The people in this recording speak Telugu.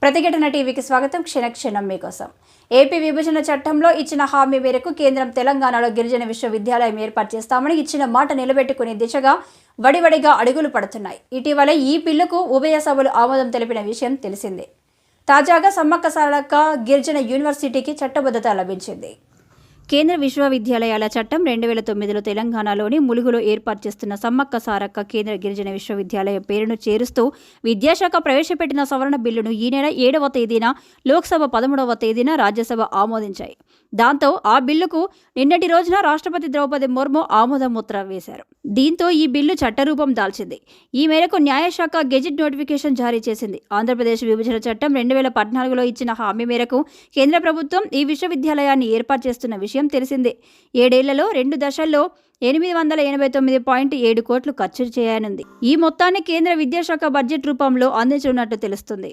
ప్రతిఘటన టీవీకి స్వాగతం. క్షణక్షణం మీకోసం. ఏపీ విభజన చట్టంలో ఇచ్చిన హామీ మేరకు కేంద్రం తెలంగాణలో గిరిజన విశ్వవిద్యాలయం ఏర్పాటు చేస్తామని ఇచ్చిన మాట నిలబెట్టుకునే దిశగా వడివడిగా అడుగులు పడుతున్నాయి. ఇటీవల ఈ బిల్లుకు ఉభయ సభలు ఆమోదం తెలిపిన విషయం తెలిసిందే. తాజాగా సమ్మక్క సారక్క గిరిజన యూనివర్సిటీకి చట్టబద్ధత లభించింది. కేంద్ర విశ్వవిద్యాలయాల చట్టం 2009లో తెలంగాణలోని ములుగులో ఏర్పాటు చేస్తున్న సమ్మక్క సారక్క కేంద్ర గిరిజన విశ్వవిద్యాలయం పేరును చేరుస్తూ విద్యాశాఖ ప్రవేశపెట్టిన సవరణ బిల్లును ఈ నెల 7వ తేదీన లోక్సభ 13వ తేదీన రాజ్యసభ ఆమోదించాయి. దాంతో ఆ బిల్లుకు నిన్నటి రోజున రాష్ట్రపతి ద్రౌపది ముర్ము ఆమోద ముద్ర వేశారు. దీంతో ఈ బిల్లు చట్టరూపం దాల్చింది. ఈ మేరకు న్యాయశాఖ గెజిట్ నోటిఫికేషన్ జారీ చేసింది. ఆంధ్రప్రదేశ్ విభజన చట్టం 2014లో ఇచ్చిన హామీ మేరకు కేంద్ర ప్రభుత్వం ఈ విశ్వవిద్యాలయాన్ని ఏర్పాటు చేస్తున్న విషయం తెలిసిందే. 7 ఏళ్లలో 2 దశల్లో 889.7 కోట్లు ఖర్చు చేయనుంది. ఈ మొత్తాన్ని కేంద్ర విద్యాశాఖ బడ్జెట్ రూపంలో అందించనున్నట్టు తెలుస్తుంది.